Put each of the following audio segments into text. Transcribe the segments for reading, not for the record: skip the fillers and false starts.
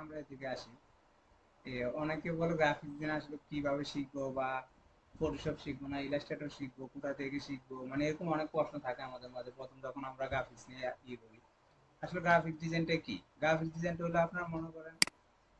আমরা এদিকে আসি। অনেকে বলে গ্রাফিক ডিজাইন আসলে কিভাবে শিখবো, বা ফটোশপ শিখবো না ইলাস্ট্রেটর শিখবো, কোথা থেকে শিখবো, মানে এরকম অনেক প্রশ্ন থাকে আমাদের মাঝে প্রথম যখন আমরা গ্রাফিক্স নিয়ে করি। আসলে গ্রাফিক ডিজাইনটা কি? গ্রাফিক ডিজাইনটা হলো আপনার মনে করেন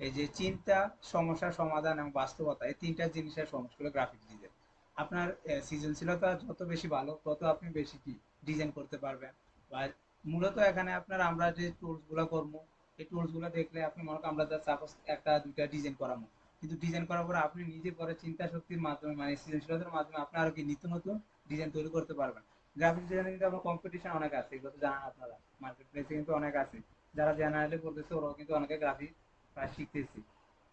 এই যে চিন্তা, সমস্যার সমাধান এবং বাস্তবতা, এই তিনটা জিনিসের সমষ্টি হলো গ্রাফিক ডিজাইন। আপনার সৃজনশীলতা যত বেশি ভালো, তত আপনি বেশি কি ডিজাইন করতে পারবেন। বা মূলত এখানে আপনার আমরা যে টুলস গুলো করবো, এই টুলস গুলো দেখলে আপনি মনে করেন আমরা সাপোজ একটা দুইটা ডিজাইন করাবো, কিন্তু ডিজাইন করার পরে আপনি নিজে পরে চিন্তা শক্তির মাধ্যমে মানে সৃজনশীলতার মাধ্যমে আপনি আরো কি নিত্য নতুন ডিজাইন তৈরি করতে পারবেন। গ্রাফিক ডিজাইনে কিন্তু আপনার কম্পিটিশন অনেক আছে, এগুলো তো জানেন আপনারা। মার্কেট প্লেসে কিন্তু অনেক আছে, যারা জেনারেলি করতেছে ওরাও কিন্তু অনেকে গ্রাফিক কাজ শিখতেছি।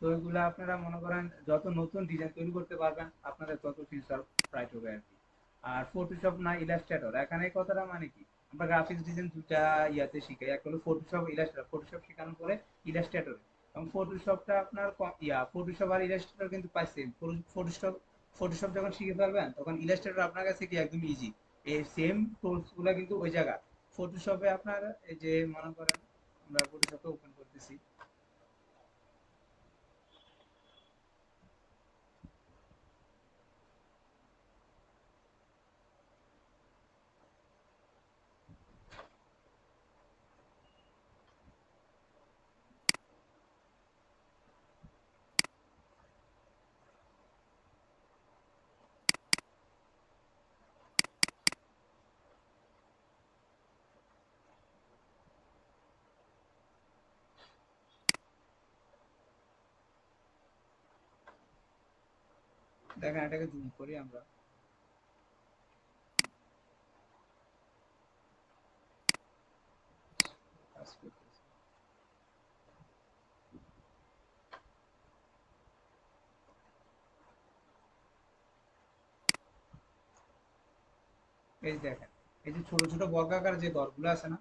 তো এগুলো আপনারা মনে করেন যত নতুন ডিজাইন তৈরি করতে পারবেন আপনাদের তত ফিউচার ব্রাইট হবে আর কি। আর ফটোশপ না ইলাস্ট্রেটর, এখানে এই কথাটা মানে কি, আমরা গ্রাফিক্স ডিজাইন দুটা ইয়াতে শিখাই, এক হলো ফটোশপ ইলাস্ট্রেটর। ফটোশপ শেখানোর পরে ইলাস্ট্রেটর, এবং ফটোশপটা আপনার ফটোশপ আর ইলাস্ট্রেটর কিন্তু প্রায় সেম। ফটোশপ ফটোশপ যখন শিখে ফেলবেন তখন ইলাস্ট্রেটর আপনার কাছে কি একদম ইজি। এই সেম টুলস গুলা কিন্তু ওই জায়গা ফটোশপে আপনার এই যে মনে করেন আমরা ফটোশপে ওপেন করতেছি। দেখেন এটাকে জুম করি আমরা। কাজ করতেছি। এই যে দেখেন, এই যে ছোট ছোট বর্গাকার যে ঘরগুলো আছে না,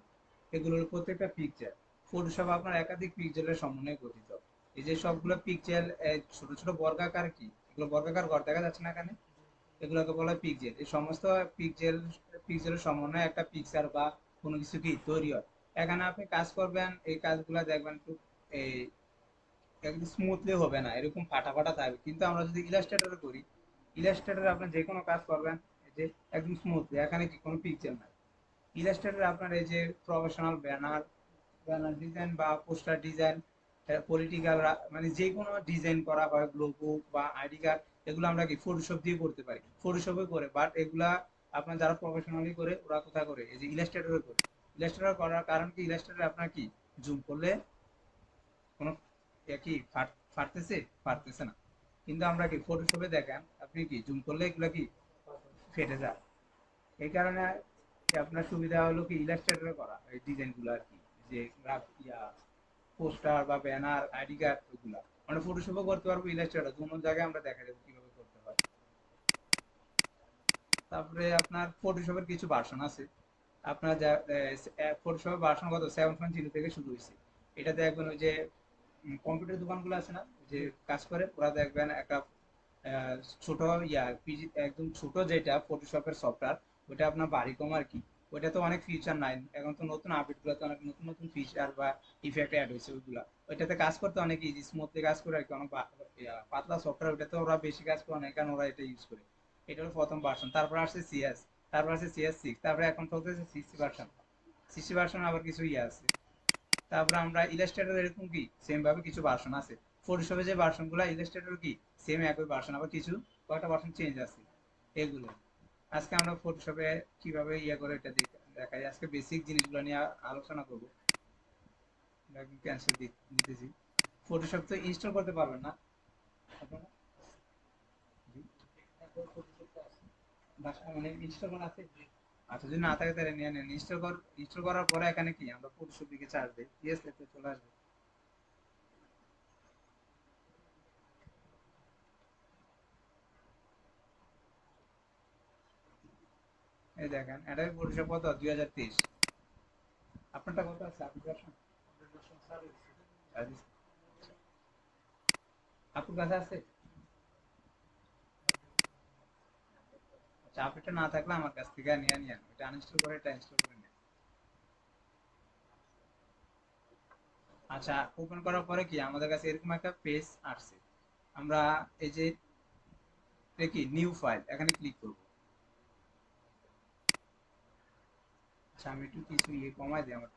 এগুলোর প্রত্যেকটা পিকচার ফটোশপ আপনার একাধিক পিক্সেলের সমন্বয়ে গঠিত। এই যে সবগুলো পিক্সেল ছোট ছোট বর্গাকার, কি এগুলো বর্গাকার ঘর দেখা যাচ্ছে না এখানে, এগুলোকে বলা হয় পিক্সেল। এই সমস্ত পিক্সেল পিক্সেলের সমন্বয়ে একটা পিকচার বা কোনো কিছু কি তৈরি হয়। এখানে আপনি কাজ করবেন, এই কাজগুলো দেখবেন একটু এই একদম স্মুথলি হবে না, এরকম ফাটা ফাটা থাকবে। কিন্তু আমরা যদি ইলাস্ট্রেটরে করি, ইলাস্ট্রেটরে আপনার যে কোনো কাজ করবেন এই যে একদম স্মুথলি, এখানে কি কোনো পিকচার নাই। ইলাস্ট্রেটরে আপনার এই যে প্রফেশনাল ব্যানার ব্যানার ডিজাইন বা পোস্টার ডিজাইন, পলিটিক্যাল মানে যে কোনো ডিজাইন করা হয়, লোগো বা আইডি কার্ড, এগুলো আমরা কি ফটোশপ দিয়ে করতে পারি, ফটোশপে করে। বাট এগুলা আপনার যারা প্রফেশনালি করে ওরা কোথায় করে, এই যে ইলাস্ট্রেটরে করে। ইলাস্ট্রেটর করার কারণ কি, ইলাস্ট্রেটর আপনার কি জুম করলে কোনো কি ফাটতেছে, পারতেছে না। কিন্তু আমরা কি ফটোশপে দেখেন আপনি কি জুম করলে এগুলো কি ফেটে যায়। এই কারণে আপনার সুবিধা হলো কি ইলাস্ট্রেটরে করা এই ডিজাইন গুলো আর কি, যে পোস্টার বা ব্যানার আইডি কার্ড ওগুলা মানে ফটোশপে করতে পারবো, ইলাস্ট্রেটর দুটো জায়গায় আমরা দেখা যাবে কিভাবে করতে হয়। তারপরে আপনার ফটোশপের কিছু ভার্সন আছে। আপনার যা ফটোশপের ভার্সন কত 7.0 থেকে শুরু হয়েছে। এটা দেখবেন ওই যে কম্পিউটার দোকানগুলো আছে না, যে কাজ করে ওরা দেখবেন একটা আহ, ছোট একদম ছোট যেটা ফটোশপের সফটওয়্যার, ওটা আপনার বাড়ি কম আর কি। ওইটা তো অনেক ফিচার নাই, এখন তো নতুন আপডেট গুলোতে অনেক নতুন নতুন ফিচার বা ইফেক্ট অ্যাড হয়েছে ওইগুলা। ওইটাতে কাজ করতে অনেক ইজি, স্মুথলি কাজ করে আর কি। অনেক পাতলা সফটওয়্যার, ওটাতে ওরা বেশি কাজ করে না, কারণ ওরা এটা ইউজ করে। এটা হলো প্রথম ভার্সন। তারপর আসছে সিএস, তারপর আসছে CS6, তারপরে এখন চলতেছে সিসি ভার্সন। সিসি ভার্সন আবার কিছু আছে। তারপরে আমরা ইলাস্ট্রেটর এরকম কি সেম ভাবে কিছু ভার্সন আছে। ফটোশপে যে ভার্সন গুলো, ইলাস্ট্রেটর কি সেম একই ভার্সন, আবার কিছু কয়েকটা ভার্সন চেঞ্জ আছে। এগুলো আজকে আমরা ফটোশপে কিভাবে করে এটা দেখাই, আজকে বেসিক জিনিসগুলো নিয়ে আলোচনা করবো। ক্যান্সেল দিতেছি। ফটোশপ তো ইনস্টল করতে পারবেন না আপনারা? জি। মানে ইনস্টল করা আছে? আচ্ছা, যদি না থাকে তাহলে নিয়ে নেন। ইনস্টল করার পরে এখানে কি আমরা ফটোশপ দিকে চার্জ দিই, ইয়েস এতে চলে আসবে। এই দেখেন, এটা ফটোশপ কত 2023। আপনারটা কত আছে আপনি ভার্সন? আপনার কাছে আছে? আচ্ছা, আপনারটা না থাকলে আমার কাছ থেকে নিয়ে নিন, এটা আনইনস্টল করে এটা ইনস্টল করে নিন। আচ্ছা, ওপেন করার পরে কি আমাদের কাছে এরকম একটা পেজ আসছে। আমরা এই যে এটা কি নিউ ফাইল, এখানে ক্লিক করব। আচ্ছা, আমি একটু কিছু কমাই দিই আমার।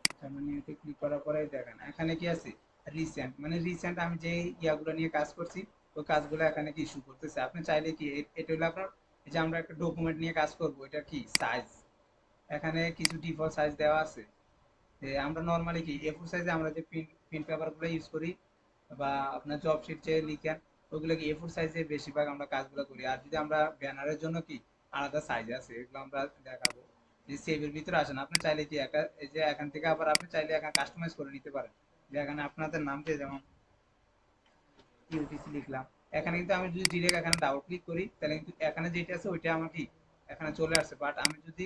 আচ্ছা, আমি নিউতে ক্লিক করার পরে দেখেন এখানে কি আছে, রিসেন্ট, মানে রিসেন্ট আমি যে ইয়াগুলো নিয়ে কাজ করছি ওই কাজগুলো এখানে কি ইস্যু করতেছে। আপনি চাইলে কি এটা হলো আপনার, এই যে আমরা একটা ডকুমেন্ট নিয়ে কাজ করব, এটা কি সাইজ, এখানে কিছু ডিফল্ট সাইজ দেওয়া আছে। যে আমরা নরমালি কি A4 সাইজে আমরা যে প্রিন্ট পেপার গুলো ইউজ করি বা আপনার জব শিট যে লিখেন, ওগুলো কি A4 সাইজে বেশিরভাগ আমরা কাজগুলো করি। আর যদি আমরা ব্যানারের জন্য কি আলাদা সাইজ আছে, এগুলো আমরা দেখাবো। যে সেভের ভিতরে আসেন, আপনি চাইলে কি এই যে এখান থেকে আবার আপনি চাইলে এখানে কাস্টমাইজ করে নিতে পারেন। যে এখানে আপনাদের নাম দিয়ে যেমন ইউটিসি লিখলাম, এখানে কিন্তু আমি যদি ডিরেক্ট এখানে ডাবল ক্লিক করি তাহলে কিন্তু এখানে যেটা আছে ওইটা আমার কি এখানে চলে আসছে। বাট আমি যদি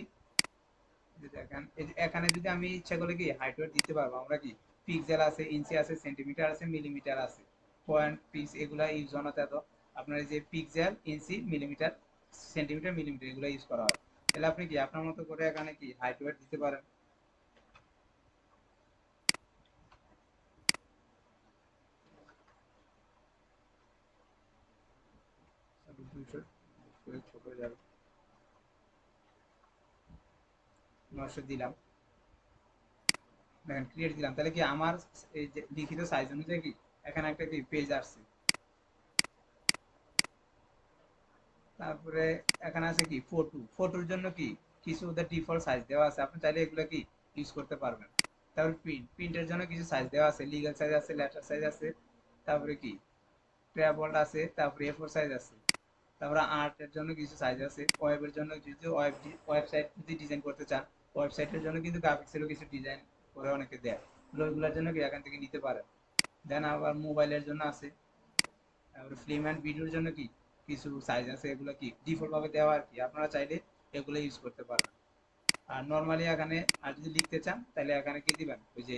দেখেন এই যে এখানে যদি আমি ইচ্ছা করলে কি হাইট ওয়েট দিতে পারবো। আমরা কি পিক্সেল আছে, ইঞ্চি আছে, সেন্টিমিটার আছে, মিলিমিটার আছে, পয়েন্ট পিক্স এগুলা ইউজ হয় না। তো আপনার এই যে পিক্সেল, ইঞ্চি, মিলিমিটার, সেন্টিমিটার, মিলিমিটার এগুলো ইউজ করা হয়। তাহলে আপনি কি আপনার মতো করে এখানে কি হাইট ওয়েট দিতে পারেন। 200 ছোট হয়ে যাবে, 900 দিলাম। দেখেন ক্রিয়েট দিলাম, তাহলে কি আমার এই যে লিখিত সাইজ অনুযায়ী কি এখানে একটা কি পেজ আসছে। তারপরে এখানে আছে কি ফটোর জন্য কি কিছু ওদের ডিফল্ট সাইজ দেওয়া আছে, আপনি চাইলে এগুলো কি ইউজ করতে পারবেন। তারপর প্রিন্টের জন্য কিছু সাইজ দেওয়া আছে, লিগ্যাল সাইজ আছে, লেটার সাইজ আছে, তারপরে কি ট্রাভেলড আছে, তারপরে A4 সাইজ আছে। তারপরে আর্টের জন্য কিছু সাইজ আছে, ওয়েবের জন্য যদি ওয়েবসাইট যদি ডিজাইন করতে চান, ওয়েবসাইটের জন্য কিন্তু গ্রাফিক্সেরও কিছু ডিজাইন করে অনেকে দেয়, ওইগুলোর জন্য কি এখান থেকে নিতে পারেন। দেন আবার মোবাইলের জন্য আছে। তারপরে ফিল্ম অ্যান্ড ভিডিওর জন্য কি কিছু সাইজ আছে, এগুলো কি ডিফল্ট ভাবে দেওয়া আর কি, আপনারা চাইলে এগুলো ইউজ করতে পারবেন। আর নরমালি এখানে আর যদি লিখতে চান তাহলে এখানে কি দিবেন, ওই যে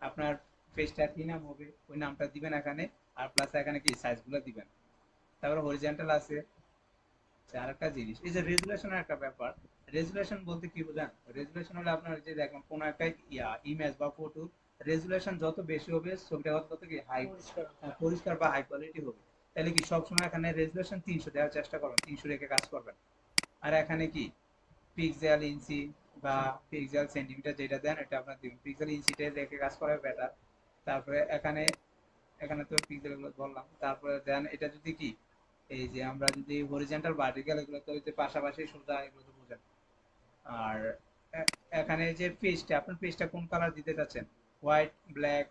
আপনার পেজটা কি নাম হবে ওই নামটা দিবেন এখানে, আর প্লাস এখানে কি সাইজগুলো দিবেন। তারপরে হরিজন্টাল আছে। আরেকটা জিনিস, এই যে রেজুলেশনের একটা ব্যাপার। রেজুলেশন বলতে কি বোঝেন? রেজুলেশন হলো আপনার যে দেখুন কোন একটা ইমেজ বা ফটো, রেজুলেশন যত বেশি হবে ছবিটা তত কি হাই পরিষ্কার বা হাই কোয়ালিটি হবে। তাহলে কি সবসময় এখানে রেজুলেশন 300 দেওয়ার চেষ্টা করবেন, 300 রেখে কাজ করবেন। আর এখানে কি পিক্সেল, ইঞ্চি বা পিক্সেল, সেন্টিমিটার যেটা দেন এটা আপনার দিবেন, পিক্সেল ইঞ্চিতে রেখে কাজ করা বেটার। তারপরে এখানে এখানে তো পিক্সেল গুলো বললাম। তারপরে দেন এটা যদি কি এই যে আমরা যদি হরিজন্টাল ভার্টিক্যাল এগুলো তো হচ্ছে পাশাপাশি সোজা, এগুলো তো বোঝেন। আর এখানে যে পেজটা, আপনার পেজটা কোন কালার দিতে চাচ্ছেন, হোয়াইট, ব্ল্যাক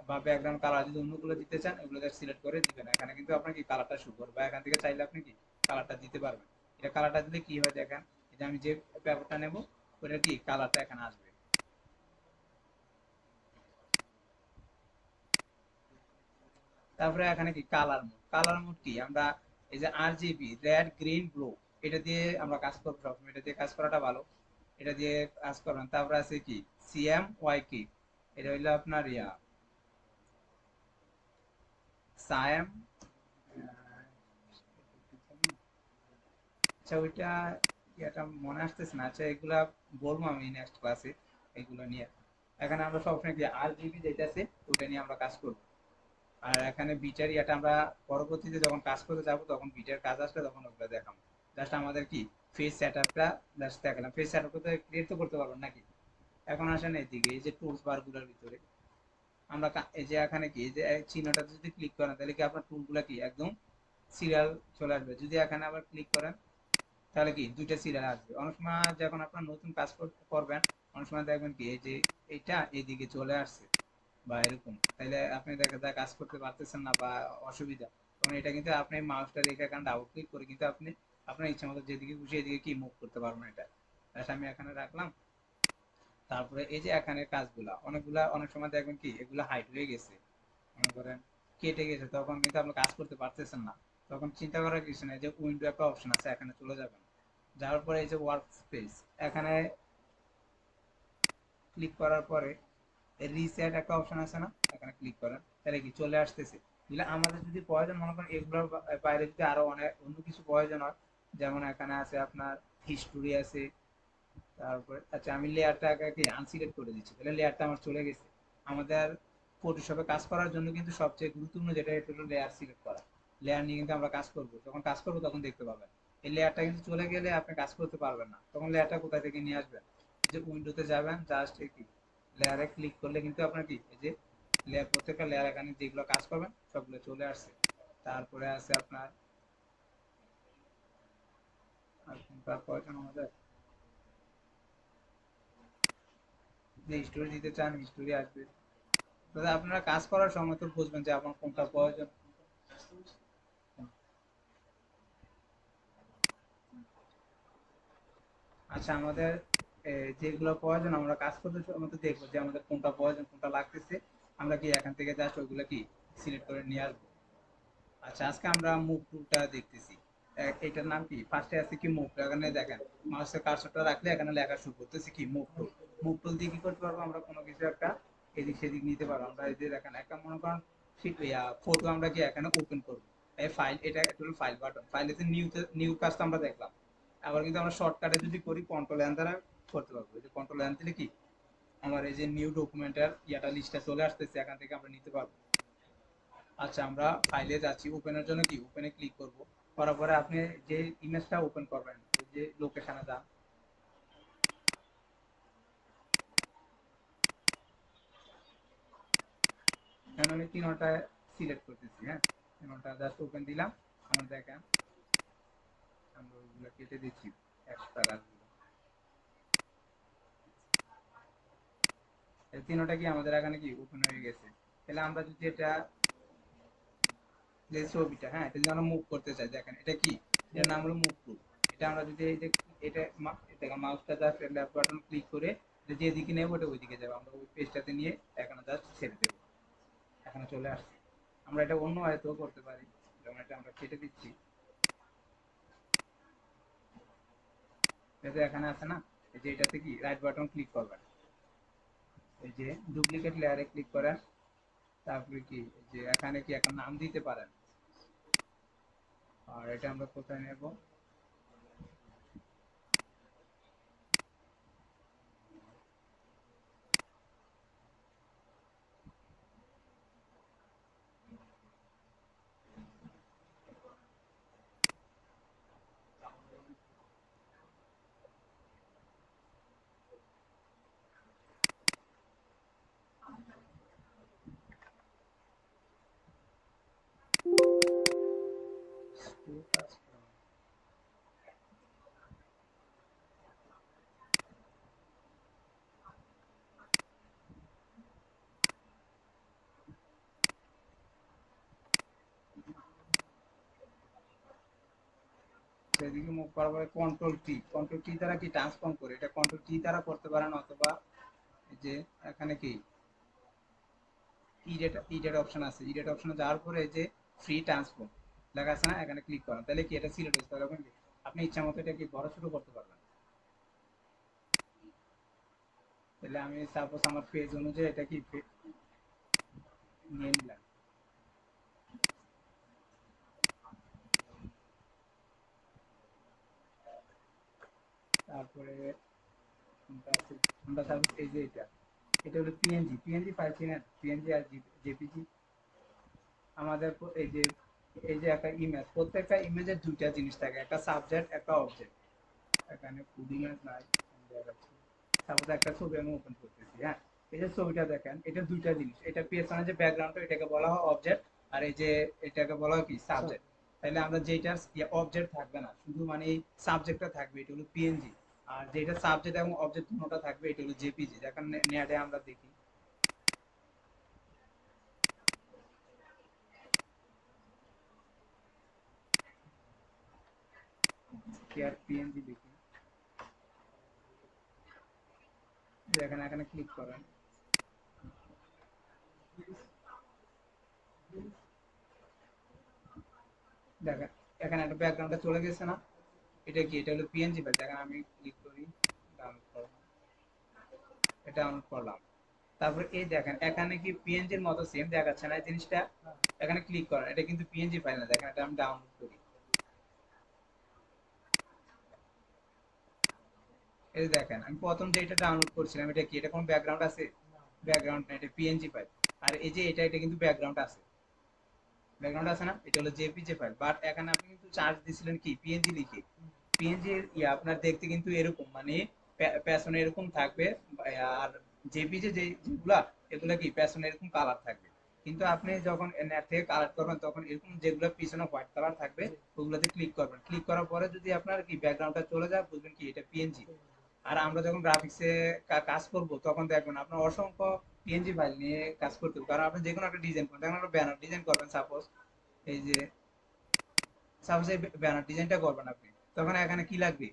বা ব্যাকগ্রাউন্ড কালার যদি অন্যগুলো দিতে চান এগুলো সিলেক্ট করে দিবেন। এখানে কিন্তু আপনার কি কালারটা শো করবে, এখান থেকে চাইলে আপনি কি কালারটা দিতে পারবেন। এটা কালারটা দিলে কি হয় দেখেন, এটা আমি যে পেপারটা নেব ওটা কি কালারটা এখানে আসবে। তারপরে এখানে কি কালার মোড কি আমরা এই যে RGB, রেড, গ্রিন, ব্লু, এটা দিয়ে আমরা কাজ করব সবসময়, এটা দিয়ে কাজ করাটা ভালো, এটা দিয়ে কাজ করবেন। তারপরে আছে কি CMYK, এটা হইলো আপনার সায়াম, আচ্ছা ওইটা এটা মনে আসতেছে না। আচ্ছা এগুলা বলবো আমি নেক্সট ক্লাসে এগুলো নিয়ে। এখানে আমরা সবসময় কি RGB যেটা আছে ওটা নিয়ে আমরা কাজ করব। আর এখানে বিটার ইয়াটা আমরা পরবর্তীতে যখন কাজ করতে যাব তখন বিটার কাজ আসলে তখন ওগুলো দেখাবো। জাস্ট আমাদের কি ফেস সেটআপটা জাস্ট দেখালাম। ফেস সেটআপ করতে ক্রিয়েট তো করতে পারবেন নাকি। এখন আসেন এইদিকে, এই যে টুলস বার গুলোর ভিতরে আমরা এই যে এখানে কি এই যে চিহ্নটা যদি ক্লিক করেন তাহলে কি আপনার টুলগুলো কি একদম সিরিয়াল চলে আসবে। যদি এখানে আবার ক্লিক করেন তাহলে কি দুইটা সিরিয়াল আসবে। অনেক সময় যখন আপনার নতুন কাজ করবেন অনেক সময় দেখবেন কি এই যে এইটা এইদিকে চলে আসছে বা এরকম, তাহলে আপনি দেখা যায় কাজ করতে পারতেছেন না বা অসুবিধা, তখন এটা কিন্তু আপনি মাউসটা রেখে এখানে ডাবল ক্লিক করে কিন্তু আপনি আপনার ইচ্ছা মতো যেদিকে খুশি এদিকে কি মুভ করতে পারবেন। এটা জাস্ট আমি এখানে রাখলাম। তারপরে এই যে এখানে কাজগুলা অনেকগুলা অনেক সময় দেখবেন কি এগুলা হাইড হয়ে গেছে, মনে করেন কেটে গেছে, তখন কিন্তু আপনি কাজ করতে পারতেছেন না। তখন চিন্তা করার কিছু নেই, যে উইন্ডো একটা অপশন আছে এখানে চলে যাবেন। যাওয়ার পরে এই যে ওয়ার্ক স্পেস, এখানে ক্লিক করার পরে রিসেট একটা অপশন আছে না, এখানে ক্লিক করেন তাহলে কি চলে আসতেছে। তাহলে আমাদের যদি প্রয়োজন মনে করেন এগুলোর বাইরে যদি আরো অনেক অন্য কিছু প্রয়োজন হয়, যেমন এখানে আছে আপনার হিস্টোরি আছে, তারপরে আচ্ছা আমি লেয়ারটাকে কি আনসিলেক্ট করে দিচ্ছি, তাহলে লেয়ারটা আমার চলে গেছে। আমাদের ফটোশপে কাজ করার জন্য কিন্তু সবচেয়ে গুরুত্বপূর্ণ যেটা, এটা হলো লেয়ার সিলেক্ট করা। লেয়ার নিয়ে কিন্তু আমরা কাজ করব, যখন কাজ করব তখন দেখতে পাবেন। এই লেয়ারটা কিন্তু চলে গেলে আপনি কাজ করতে পারবেন না, তখন লেয়ারটা কোথা থেকে নিয়ে আসবেন? এই যে উইন্ডোতে যাবেন, জাস্ট কি লেয়ারে ক্লিক করলে কিন্তু আপনার কি এই যে লেয়ার, প্রত্যেকটা লেয়ার এখানে যেগুলো কাজ করবেন সবগুলো চলে আসছে। তারপরে আছে আপনার আর কোনটা প্রয়োজন আমাদের, যে স্টোরি দিতে চান স্টোরি আসবে। তবে আপনারা কাজ করার সময় তো বুঝবেন যে আপনার কোনটা প্রয়োজন। আচ্ছা আমাদের যেগুলো প্রয়োজন আমরা কাজ করতে সময় তো দেখবো যে আমাদের কোনটা প্রয়োজন কোনটা লাগতেছে, আমরা কি এখান থেকে জাস্ট ওইগুলো কি সিলেক্ট করে নিয়ে আসবো। আচ্ছা আজকে আমরা মুভ টুলটা দেখতেছি। এটার নাম কি, ফার্স্টে আছে কি মুভ, এখানে দেখেন মাউসের কার্সরটা রাখলে এখানে লেখা শুরু করতেছে কি মুভ টুল। মুভ টুল দিয়ে কি করতে পারবো, আমরা কোনো কিছু একটা এদিক সেদিক নিতে পারবো। আমরা এই যে দেখেন একটা মনে করেন ফটো আমরা কি এখানে ওপেন করবো, এই ফাইল, এটা একটা হলো ফাইল বাটন, ফাইলে নিউ, নিউ কাজটা আমরা দেখলাম। আবার কিন্তু আমরা শর্টকাটে যদি করি কন্ট্রোল এন দ্বারা করতে পারবো। এই যে কন্ট্রোল এন দিলে কি আমার এই যে নিউ ডকুমেন্টের ইয়াটা লিস্টটা চলে আসতেছে, এখান থেকে আমরা নিতে পারবো। আচ্ছা আমরা ফাইলে যাচ্ছি, ওপেনের জন্য কি ওপেনে ক্লিক করব, করার পরে আপনি যে ইমেজটা ওপেন করবেন ওই যে লোকেশনে যান। এখন আমি তিনটা সিলেক্ট করতেছি, হ্যাঁ তিনটা জাস্ট ওপেন দিলাম। আমরা দেখেন আমরা ওইগুলো কেটে দিচ্ছি এক্সট্রা কাজগুলো। এই তিনটা কি আমাদের এখানে কি ওপেন হয়ে গেছে। তাহলে আমরা যদি এটা, যে ছবিটা, হ্যাঁ এটা যদি আমরা মুভ করতে চাই, দেখেন এটা কি, এটার নাম হলো মুভ টুল। এটা আমরা যদি এই যে এটা দেখেন মাউসটা জাস্ট লেফট বাটন ক্লিক করে এটা যেদিকে নেব ওটা ওইদিকে যাবে, আমরা ওই পেজটাতে নিয়ে এখানে জাস্ট ছেড়ে দেবো, এখানে চলে আসছে। আমরা এটা অন্য আয়তেও করতে পারি, যেমন এটা আমরা কেটে দিচ্ছি, এটা এখানে আছে না, এই যে এটাতে কি রাইট বাটন ক্লিক করবেন, এই যে ডুপ্লিকেট লেয়ারে ক্লিক করেন। তারপরে কি এই যে এখানে কি একটা নাম দিতে পারেন, আর এটা আমরা কোথায় নেব, সেদিকে মুভ করার পরে কন্ট্রোল টি দ্বারা কি ট্রান্সফর্ম করে, এটা কন্ট্রোল টি দ্বারা করতে পারেন, অথবা এই যে এখানে কি ইডেট অপশন আছে, ইডেট অপশনে যাওয়ার পরে এই যে ফ্রি ট্রান্সফর্ম লেখা আছে না, এখানে ক্লিক করেন, তাহলে কি এটা সিলেক্ট হচ্ছে, তখন কি আপনি ইচ্ছা মতো এটা কি বড় ছোট করতে পারবেন। তাহলে আমি সাপোজ আমার পেজ অনুযায়ী এটা কি নিয়ে নিলাম। তারপরে আমরা সাপোজ এই যে এটা, এটা হলো পিএনজি, পিএনজি ফাইল চিনেন, পিএনজি আর জেপিজি। আমাদের এই যে একটা ইমেজ, প্রত্যেকটা ইমেজের দুইটা জিনিস থাকে, একটা সাবজেক্ট একটা অবজেক্ট। এখানে ফুড ইমেজ নাই, সাপোজ একটা ছবি আমি ওপেন করতেছি, হ্যাঁ এই যে ছবিটা দেখেন, এটা দুইটা জিনিস, এটা পেছনে যে ব্যাকগ্রাউন্ড এটাকে বলা হয় অবজেক্ট, আর এই যে এটাকে বলা হয় কি সাবজেক্ট। তাহলে আমরা যেটা অবজেক্ট থাকবে না, শুধু মানে এই সাবজেক্টটা থাকবে, এটা হলো পিএনজি। আর যেটা সাবজেক্ট এবং অবজেক্ট দুটোটা থাকবে এটা হলো জেপিজি, যেখানে নেটে আমরা দেখি কি আর পিএনজি দেখি। এখানে এখানে ক্লিক করেন, দেখেন এখানে একটা ব্যাকগ্রাউন্ডে চলে গেছে না, এটা কি, এটা হলো পিএনজি ফাইল। দেখেন আমি ক্লিক করি, ডাউনলোড করলাম, এটা ডাউনলোড করলাম। তারপরে এই দেখেন এখানে কি পিএনজির মতো সেম দেখাচ্ছে না এই জিনিসটা, এখানে ক্লিক করেন, এটা কিন্তু পিএনজি ফাইল না, দেখেন এটা আমি ডাউনলোড করি। এই দেখেন আমি প্রথম যে এটা ডাউনলোড করছিলাম, এটা কি, এটা কোনো ব্যাকগ্রাউন্ড আছে? ব্যাকগ্রাউন্ড না, এটা পিএনজি ফাইল। আর এই যে এটা কিন্তু ব্যাকগ্রাউন্ড আছে, ব্যাকগ্রাউন্ড আছে না, এটা হলো জেপিজি ফাইল। বাট এখানে আপনি কিন্তু চার্জ দিছিলেন কি পিএনজি লিখে। পিএনজি আপনার দেখতে কিন্তু এরকম, মানে পেছনে এরকম থাকবে। আর জেপিজি যেগুলা, এগুলা কি পেছনে এরকম কালার থাকবে। কিন্তু আপনি যখন নেট থেকে কালেক্ট করবেন তখন এরকম যেগুলো পিছনে হোয়াইট কালার থাকবে ওগুলোতে ক্লিক করবেন। ক্লিক করার পরে যদি আপনার কি ব্যাকগ্রাউন্ডটা চলে যায় বুঝবেন কি এটা পিএনজি। আর আমরা যখন গ্রাফিক্সে কাজ করব তখন দেখবেন আপনার অসংখ্য পিএনজি ফাইল নিয়ে কাজ করতে হবে। কারণ আপনি যে কোনো একটা ডিজাইন করবেন, দেখেন একটা ব্যানার ডিজাইন করবেন সাপোজ, এই যে সাপোজ এই ব্যানার ডিজাইনটা করবেন আপনি, তখন এখানে কি লাগবে,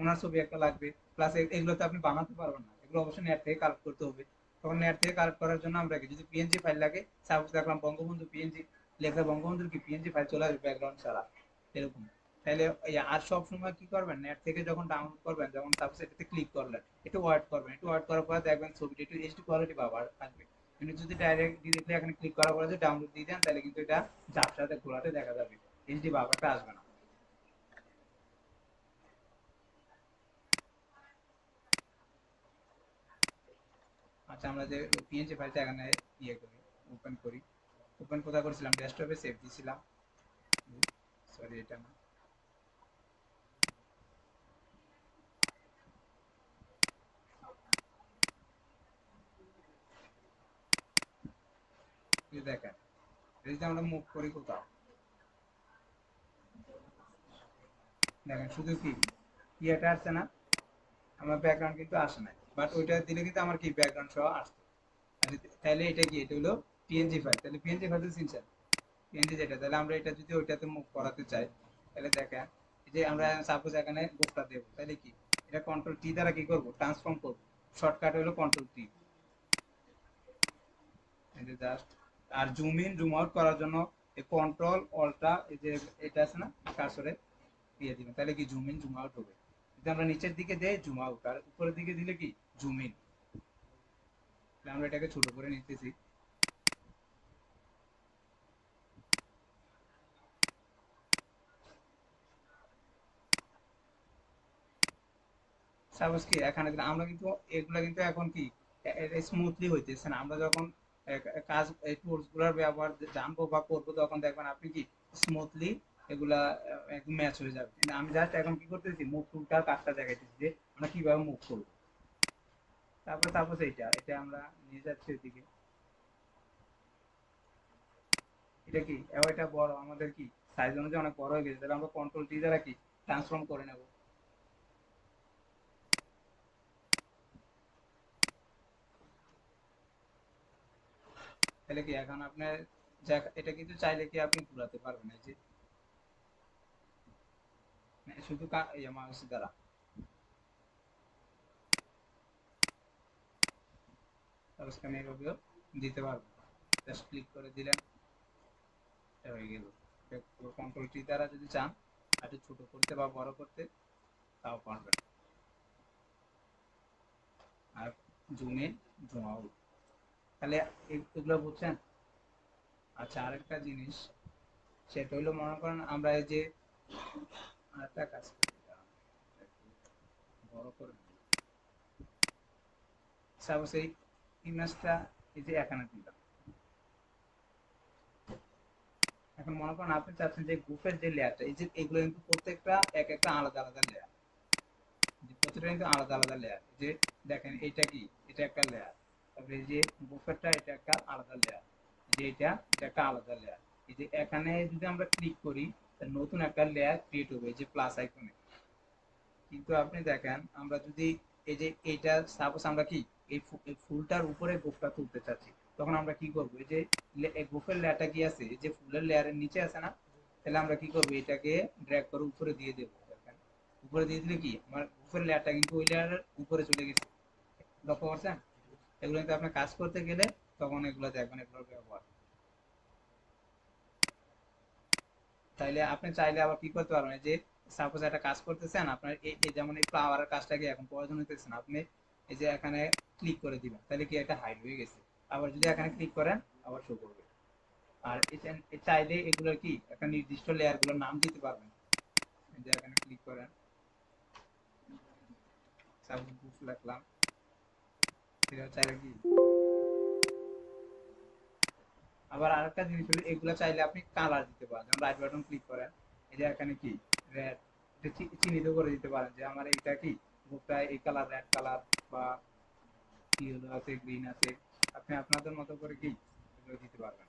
ওনার ছবি একটা লাগবে। প্লাস এগুলো তো আপনি বানাতে পারবেন না, এগুলো অবশ্যই নেট থেকে কালেক্ট করতে হবে। তখন নেট থেকে কালেক্ট করার জন্য আমরা কি, যদি পিএনজি ফাইল লাগে, সাপোজ দেখলাম বঙ্গবন্ধু পিএনজি, লেখা বঙ্গবন্ধুর কি পিএনজি ফাইল চলে আসবে ব্যাকগ্রাউন্ড ছাড়া, এরকম। তাহলে আর সব সময় কি করবেন, নেট থেকে যখন ডাউনলোড করবেন, যখন সাপোজ এটাতে ক্লিক করলেন, একটু ওয়েট করবেন, একটু ওয়েট করার পরে দেখবেন ছবিটা একটু এইচডি কোয়ালিটি পাবার আসবে। কিন্তু যদি ডাইরেক্ট ডিরেক্টলি এখানে ক্লিক করার পরে যদি ডাউনলোড দিয়ে দেন, তাহলে কিন্তু এটা ঝাপসাতে ঘোরাতে দেখা যাবে, এইচডি ব্যাপারটা আসবে না। আচ্ছা, আমরা যে পিএনজি ফাইলটা এখানে ইয়ে করি, ওপেন করি। ওপেন কোথায় করেছিলাম, ডেস্কটপে সেভ দিয়েছিলাম। সরি, এটা না। এই দেখেন, এই যে আমরা মুভ করি কোথাও, দেখেন শুধু কি ইয়েটা আসছে না, আমার ব্যাকগ্রাউন্ড কিন্তু আসে নাই। বাট ওইটা দিলে কিন্তু আমার কি ব্যাকগ্রাউন্ড সহ আসতো। তাহলে এটা কি, এটা হলো পিএনজি ফাইল। তাহলে পিএনজি ফাইল চিনছেন, পিএনজি যেটা, তাহলে আমরা এটা যদি ওইটাতে মুভ করাতে চাই, তাহলে দেখেন এই যে আমরা সাপোজ এখানে গোফটা দেবো, তাহলে কি এটা কন্ট্রোল টি দ্বারা কি করব, ট্রান্সফর্ম করব। শর্টকাট হলো কন্ট্রোল টি। এই যে জাস্ট, আর জুম ইন জুম আউট করার জন্য এই কন্ট্রোল অল্টা, এই যে এটা আছে না কার্সরে, দিয়ে দিবেন, তাহলে কি জুম ইন জুম আউট হবে। যদি আমরা নিচের দিকে দেই জুম আউট, আর উপরের দিকে দিলে কি জুম ইন। আমরা এটাকে ছোট করে নিতেছি। সাপোজ কি এখানে দিলাম, আমরা কিন্তু এগুলা কিন্তু এখন কি স্মুথলি হইতেছে না। আমরা যখন কাজ এই টুলস গুলার ব্যবহার জানবো বা করবো, তখন দেখবেন আপনি কি স্মুথলি এগুলা একদম ম্যাচ হয়ে যাবে। কিন্তু আমি জাস্ট এখন কি করতেছি, মুভ টুলটার কাজটা দেখাইতেছি যে আমরা কিভাবে মুভ করবো। তারপর সাপোজ এটা এটা আমরা নিয়ে যাচ্ছি ওইদিকে। এটা কি এটা বড়, আমাদের কি সাইজ অনুযায়ী অনেক বড় হয়ে গেছে, তাহলে আমরা কন্ট্রোল টি দ্বারা কি ট্রান্সফর্ম করে নেব। তাহলে কি এখন আপনার এটা কিন্তু চাইলে কি আপনি ঘুরাতে পারবেন, এই যে শুধু মাউস দ্বারা। তারপর আমি এভাবেও দিতে পারবো, জাস্ট ক্লিক করে দিলেন, এটা হয়ে গেল। কন্ট্রোল টি দ্বারা যদি চান একটু ছোট করতে বা বড় করতে, তাও পারবেন। আর জুম ইন জুম আউট, তাহলে এগুলো বুঝছেন। আচ্ছা, আরেকটা জিনিস, সেটা হলো মনে করেন আমরা এই যে আরেকটা কাজ করি, দাঁড়ান, একটু বড় করে সাপোজ এই ইমেজটা এই যে এখানে দিলাম। এখন মনে করেন আপনি চাচ্ছেন যে গ্রুপের যে লেয়ারটা, এই যে এগুলো কিন্তু প্রত্যেকটা এক একটা আলাদা আলাদা লেয়ার, প্রত্যেকটা কিন্তু আলাদা আলাদা লেয়ার। যে দেখেন এটা কি, এটা একটা লেয়ার। তারপরে এই যে গ্রুপেরটা, এটা একটা আলাদা লেয়ার। যে এটা এটা একটা আলাদা লেয়ার। এই যে এখানে যদি আমরা ক্লিক করি, নতুন একটা লেয়ার ক্রিয়েট হবে এই যে প্লাস আইকনে। কিন্তু আপনি দেখেন আমরা যদি এই যে এইটা সাপোজ আমরা কি এই ফুলটার উপরে গোফটা তুলতে চাচ্ছি, তখন আমরা কি করবো, এই যে গোফের লেয়ারটা কি আছে, এই যে ফুলের লেয়ারের নিচে আছে না, তাহলে আমরা কি করবো, এটাকে ড্র্যাগ করে উপরে দিয়ে দেবো। দেখেন উপরে দিয়ে দিলে কি আমার গোফের লেয়ারটা কিন্তু ওই লেয়ারের উপরে চলে গেছে। লক্ষ্য করছেন, এগুলো কিন্তু আপনার কাজ করতে গেলে তখন এগুলো দেখবেন, এগুলোর ব্যবহার। তাইলে আপনি চাইলে আবার কি করতে পারবেন, যে সাপোজ একটা কাজ করতেছেন আপনার এই যেমন এই ফ্লাওয়ারের কাজটাকে এখন প্রয়োজন হইতেছে না, আপনি এই যে এখানে ক্লিক করে দিবেন, তাহলে কি এটা হাইড হয়ে গেছে। আবার যদি এখানে ক্লিক করেন আবার শো করবে। আর চাইলে এগুলোর কি একটা নির্দিষ্ট লেয়ার গুলোর নাম দিতে পারবেন। এই যে এখানে ক্লিক করেন, সাপোজ বুক লিখলাম, এটা চাইলে কি। আবার আরেকটা জিনিস হলো এগুলা চাইলে আপনি কালার দিতে পারেন, যেমন রাইট বাটন ক্লিক করেন, এই যে এখানে কি রেড, চিহ্নিত করে দিতে পারেন যে আমার এইটা কি বুকটা এই কালার, রেড কালার বা ইয়েলো আছে, গ্রিন আছে, আপনি আপনাদের মতো করে কি এগুলো দিতে পারবেন।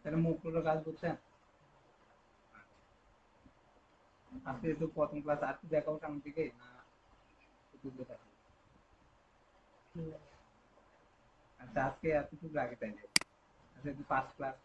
তাহলে মুখগুলো কাজ করছেন। আজকে তো প্রথম ক্লাস, আর কি দেখাবো সামনের দিকে না দুটো থাকে? আচ্ছা আজকে এতটুকু লাগে তাইলে। আচ্ছা ফার্স্ট ক্লাস